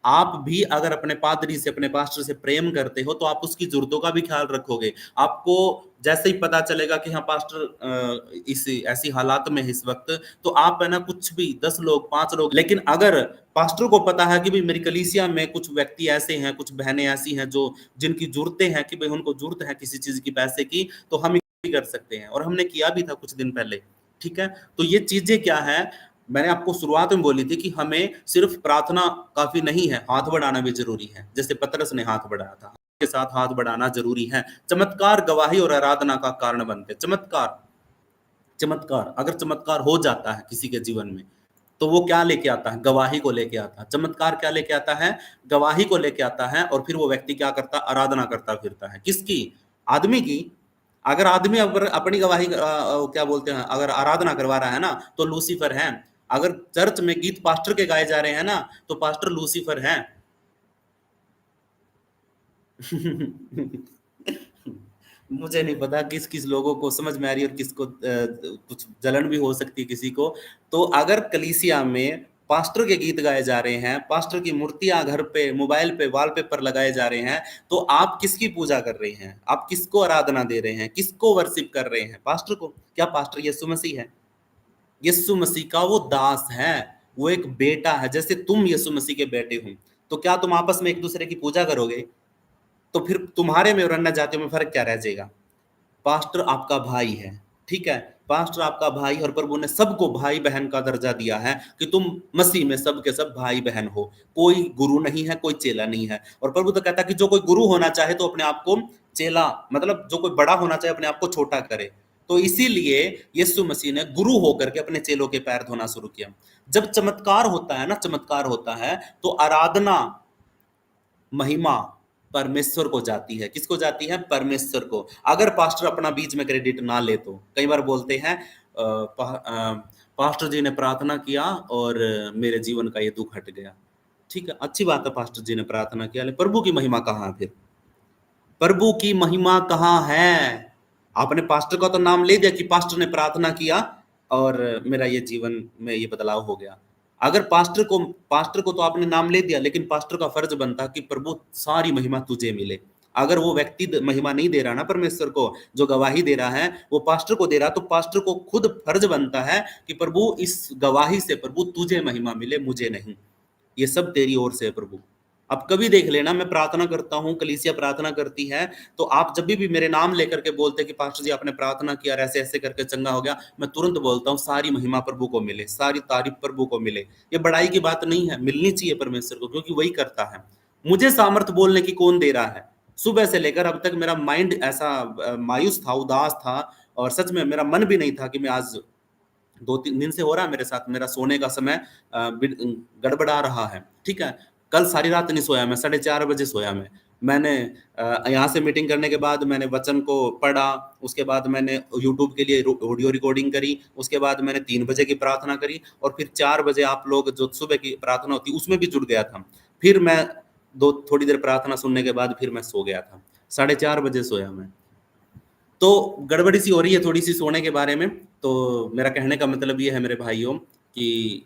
आप भी अगर अपने पादरी से, अपने पास्टर से प्रेम करते हो तो आप उसकी जरूरतों का भी ख्याल रखोगे। आपको जैसे ही पता चलेगा कि हाँ पास्टर इस ऐसी हालात में है इस वक्त, तो आप है ना कुछ भी 10 लोग 5 लोग, लेकिन अगर पास्टर को पता है कि भाई मेरी कलीसिया में कुछ व्यक्ति ऐसे हैं, कुछ बहनें ऐसी हैं जो जिनकी जरूरतें हैं, कि भाई उनको जरूरत है किसी चीज की, पैसे की, तो हम भी कर सकते हैं। और हमने किया भी था कुछ दिन पहले। ठीक है, तो ये चीजें क्या है, मैंने आपको शुरुआत में बोली थी कि हमें सिर्फ प्रार्थना काफी नहीं है, हाथ बढ़ाना भी जरूरी है। जैसे पतरस ने हाथ बढ़ाया था, के साथ हाथ बढ़ाना जरूरी है। चमत्कार गवाही और आराधना का कारण बनते। चमत्कार, चमत्कार अगर चमत्कार हो जाता है किसी के जीवन में, तो वो क्या लेके आता है, गवाही को लेके आता है। चमत्कार क्या लेके आता है, गवाही को लेके आता है। और फिर वो व्यक्ति क्या करता है, आराधना करता फिरता है। किसकी, आदमी की। अगर आदमी अगर अपनी गवाही क्या बोलते हैं, अगर आराधना करवा रहा है ना, तो लूसीफर है। अगर चर्च में गीत पास्टर के गाए जा रहे हैं ना, तो पास्टर लूसीफर है। मुझे नहीं पता किस किस लोगों को समझ में आ रही है और किसको कुछ जलन भी हो सकती है किसी को। तो अगर कलीसिया में पास्टर के गीत गाए जा रहे हैं, पास्टर की मूर्तियां घर पे, मोबाइल पे, वॉलपेपर लगाए जा रहे हैं, तो आप किसकी पूजा कर रहे हैं, आप किसको आराधना दे रहे हैं, किसको वर्शिप कर रहे हैं, पास्टर को? क्या पास्टर यीशु मसीह है? यीशु मसीह का वो दास है, वो एक बेटा है। जैसे तुम यीशु मसीह के बेटे हो, तो क्या तुम आपस में एक दूसरे की पूजा करोगे? तो फिर तुम्हारे में और अन्य जातियों में फर्क क्या रह जाएगा? पास्टर आपका भाई है। ठीक है, पास्टर आपका भाई, और प्रभु ने सबको भाई बहन का दर्जा दिया है कि तुम मसीह में सब के सब भाई बहन हो। कोई गुरु नहीं है, कोई चेला नहीं है। और प्रभु तो कहता है कि जो कोई गुरु होना चाहे तो अपने आप को चेला, मतलब जो कोई बड़ा होना चाहे अपने आप को छोटा करे। तो इसीलिए यीशु मसीह ने गुरु होकर के अपने चेलों के पैर धोना शुरू किया। जब चमत्कार होता है ना, चमत्कार होता है तो आराधना, महिमा परमेश्वर को जाती है। किसको जाती है? परमेश्वर को। अगर पास्टर अपना बीच में क्रेडिट ना ले तो। कई बार बोलते हैं पास्टर जी ने प्रार्थना किया और मेरे जीवन का ये दुख हट गया। ठीक है, अच्छी बात है, पास्टर जी ने प्रार्थना किया, लेकिन प्रभु की महिमा कहाँ है फिर? प्रभु की महिमा कहाँ है? आपने पास्टर का तो नाम ले दिया कि पास्टर ने प्रार्थना किया और मेरा ये जीवन में ये बदलाव हो गया। अगर पास्टर को तो आपने नाम ले दिया, लेकिन पास्टर का फर्ज बनता कि प्रभु सारी महिमा तुझे मिले। अगर वो व्यक्ति महिमा नहीं दे रहा ना परमेश्वर को, जो गवाही दे रहा है वो पास्टर को दे रहा, तो पास्टर को खुद फर्ज बनता है कि प्रभु इस गवाही से प्रभु तुझे महिमा मिले, मुझे नहीं। ये सब तेरी ओर से है प्रभु। अब कभी देख लेना, मैं प्रार्थना करता हूँ, कलीसिया प्रार्थना करती है, तो आप जब भी मेरे नाम लेकर के बोलते हैं कि पास्टर जी आपने प्रार्थना किया, ऐसे ऐसे करके चंगा हो गया, मैं तुरंत बोलता हूँ सारी महिमा प्रभु को मिले, सारी तारीफ प्रभु को मिले। ये बड़ाई की बात नहीं है, मिलनी चाहिए परमेश्वर को, क्योंकि वही करता है। मुझे सामर्थ बोलने की कौन दे रहा है? सुबह से लेकर अब तक मेरा माइंड ऐसा मायूस था, उदास था, और सच में मेरा मन भी नहीं था कि मैं आज 2-3 दिन से हो रहा है मेरे साथ, मेरा सोने का समय गड़बड़ा रहा है। ठीक है, कल सारी रात नहीं सोया मैं, 4:30 बजे सोया मैं। मैंने यहाँ से मीटिंग करने के बाद मैंने वचन को पढ़ा, उसके बाद मैंने यूट्यूब के लिए ऑडियो रिकॉर्डिंग करी, उसके बाद मैंने 3 बजे की प्रार्थना करी, और फिर 4 बजे आप लोग जो सुबह की प्रार्थना होती उसमें भी जुड़ गया था। फिर मैं दो थोड़ी देर प्रार्थना सुनने के बाद फिर मैं सो गया था। 4:30 बजे सोया मैं। तो गड़बड़ी सी हो रही है थोड़ी सी सोने के बारे में। तो मेरा कहने का मतलब ये है मेरे भाइयों कि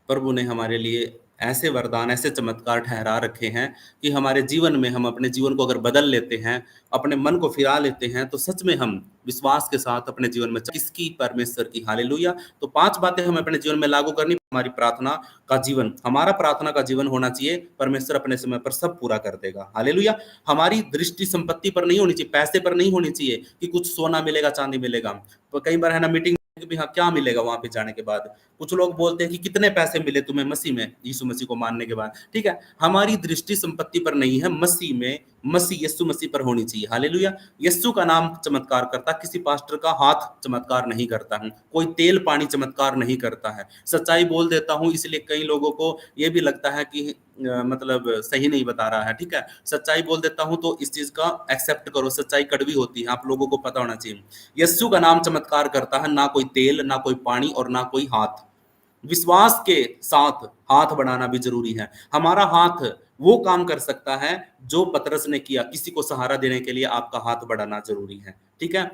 प्रभु ने हमारे लिए ऐसे वरदान, ऐसे चमत्कार ठहरा रखे हैं कि हमारे जीवन में हम अपने जीवन को अगर बदल लेते हैं, अपने मन को फिरा लेते हैं, तो सच में हम विश्वास के साथ अपने जीवन में किसकी, परमेश्वर की। हालेलुया। तो 5 बातें हमें अपने जीवन में लागू करनी। हमारी प्रार्थना का जीवन, हमारा प्रार्थना का जीवन होना चाहिए, परमेश्वर अपने समय पर सब पूरा कर देगा। हालेलुया। हमारी दृष्टि संपत्ति पर नहीं होनी चाहिए, पैसे पर नहीं होनी चाहिए कि कुछ सोना मिलेगा, चांदी मिलेगा। तो कई बार है ना मीटिंग कि भी हाँ क्या मिलेगा वहां पे जाने के बाद। कुछ लोग बोलते हैं कि कितने पैसे मिले तुम्हें मसीह में, यीशु मसीह को मानने के बाद। ठीक है, हमारी दृष्टि संपत्ति पर नहीं है, मसीह में, मसीह यीशु मसीह पर होनी चाहिए। हालेलुया। यीशु का नाम चमत्कार करता, किसी पास्टर का हाथ चमत्कार नहीं करता है, कोई तेल पानी चमत्कार नहीं करता है। सच्चाई बोल देता हूं, इसलिए कई लोगों को ये भी लगता है कि मतलब सही नहीं बता रहा है। ठीक है, सच्चाई बोल देता हूं तो इस चीज का एक्सेप्ट करो, सच्चाई कड़वी होती है, आप लोगों को पता होना चाहिए। यीशु का नाम चमत्कार करता है, ना कोई तेल, ना कोई पानी और ना कोई हाथ। विश्वास के साथ हाथ बढ़ाना भी जरूरी है। हमारा हाथ वो काम कर सकता है जो पतरस ने किया, किसी को सहारा देने के लिए आपका हाथ बढ़ाना जरूरी है। ठीक है,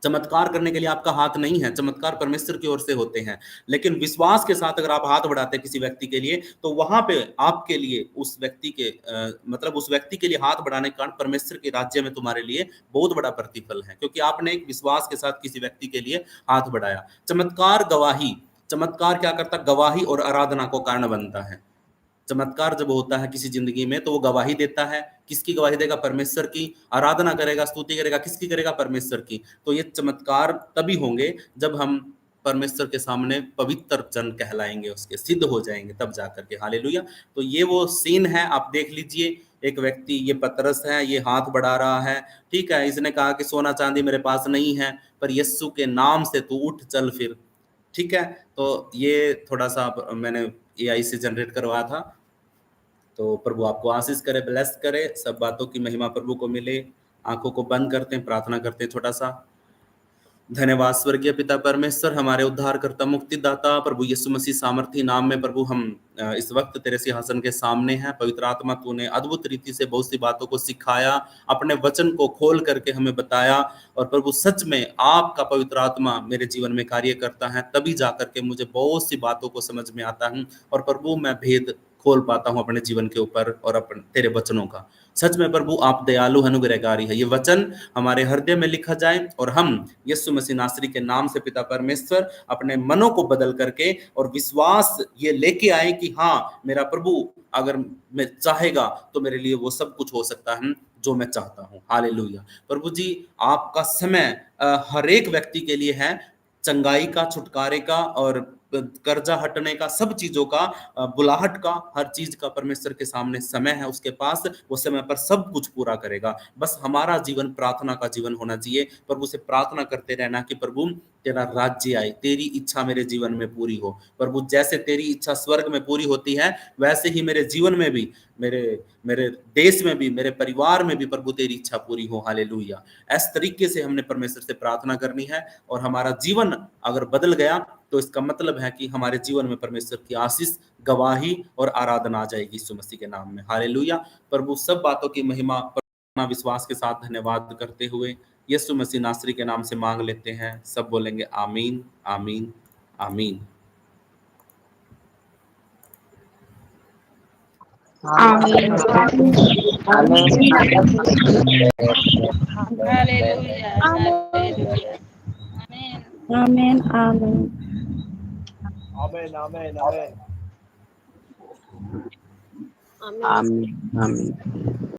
चमत्कार करने के लिए आपका हाथ नहीं है, चमत्कार परमेश्वर की ओर से होते हैं। लेकिन विश्वास के साथ अगर आप हाथ बढ़ाते हैं किसी व्यक्ति के लिए, तो वहां पे आपके लिए उस व्यक्ति के मतलब उस व्यक्ति के लिए हाथ बढ़ाने के कारण परमेश्वर के राज्य में तुम्हारे लिए बहुत बड़ा प्रतिफल है, क्योंकि आपने एक विश्वास के साथ किसी व्यक्ति के लिए हाथ बढ़ाया। चमत्कार गवाही, चमत्कार क्या करता, गवाही और आराधना को कारण बनता है। चमत्कार जब होता है किसी जिंदगी में तो वो गवाही देता है। किसकी गवाही देगा, परमेश्वर की। आराधना करेगा, स्तुति करेगा, किसकी करेगा, परमेश्वर की। तो ये चमत्कार तभी होंगे जब हम परमेश्वर के सामने पवित्र जन कहलाएंगे, उसके सिद्ध हो जाएंगे, तब जाकर के। हालेलुया। तो ये वो सीन है, आप देख लीजिए। एक व्यक्ति, ये पतरस है, ये हाथ बढ़ा रहा है। ठीक है, इसने कहा कि सोना चांदी मेरे पास नहीं है, पर यीशु के नाम से तू उठ चल फिर। ठीक है, तो ये थोड़ा सा मैंने एआई से जनरेट करवाया था। तो प्रभु आपको आशीष करे, ब्लेस करे, सब बातों की महिमा प्रभु को मिले। आंखों को बंद करते हैं, प्रार्थना करते हैं छोटा सा। धन्यवाद स्वर्गीय पिता परमेश्वर, हमारे उद्धारकर्ता मुक्तिदाता प्रभु यीशु मसीह सामर्थी नाम में प्रभु हम इस वक्त तेरे सिंहासन के सामने हैं। पवित्र आत्मा तूने अद्भुत रीति से बहुत सी बातों को सिखाया, अपने वचन को खोल करके हमें बताया। और प्रभु सच में आपका पवित्र आत्मा मेरे जीवन में कार्य करता है, तभी जाकर के मुझे बहुत सी बातों को समझ में आता है। और प्रभु मैं भेद खोल पाता हूँ अपने जीवन के ऊपर और अपने तेरे वचनों का। सच में प्रभु आप दयालु अनुग्रहकारी है। ये वचन हमारे हृदय में लिखा जाए और हम यीशु मसीह नासरी के नाम से पिता परमेश्वर अपने मनों को बदल करके और विश्वास ये लेके आए कि हाँ मेरा प्रभु अगर मैं चाहेगा तो मेरे लिए वो सब कुछ हो सकता है जो मैं चाहता हूँ। हालेलुया। प्रभु जी आपका समय हर एक व्यक्ति के लिए है, चंगाई का, छुटकारे का और कर्जा हटने का, सब चीजों का, बुलाहट का, हर चीज का परमेश्वर के सामने समय है उसके पास। वो समय पर सब कुछ पूरा करेगा। बस हमारा जीवन प्रार्थना का जीवन होना चाहिए। प्रभु से प्रार्थना करते रहना कि प्रभु तेरा राज्य आए, तेरी इच्छा मेरे जीवन में पूरी हो। प्रभु जैसे तेरी इच्छा स्वर्ग में पूरी होती है, वैसे ही मेरे जीवन में भी, मेरे मेरे देश में भी, मेरे परिवार में भी प्रभु तेरी इच्छा पूरी हो। हालेलुया। इस तरीके से हमने परमेश्वर से प्रार्थना करनी है। और हमारा जीवन अगर बदल गया तो इसका मतलब है कि हमारे जीवन में परमेश्वर की आशीष, गवाही और आराधना आ जाएगी यीशु मसीह के नाम में। हालेलुया। प्रभु सब बातों की महिमा विश्वास के साथ धन्यवाद करते हुए यीशु मसीह नासरी के नाम से मांग लेते हैं। सब बोलेंगे आमीन, आमीन, आमीन। Amen. Amen. Amen. Amen. Amen. Amen. Amen.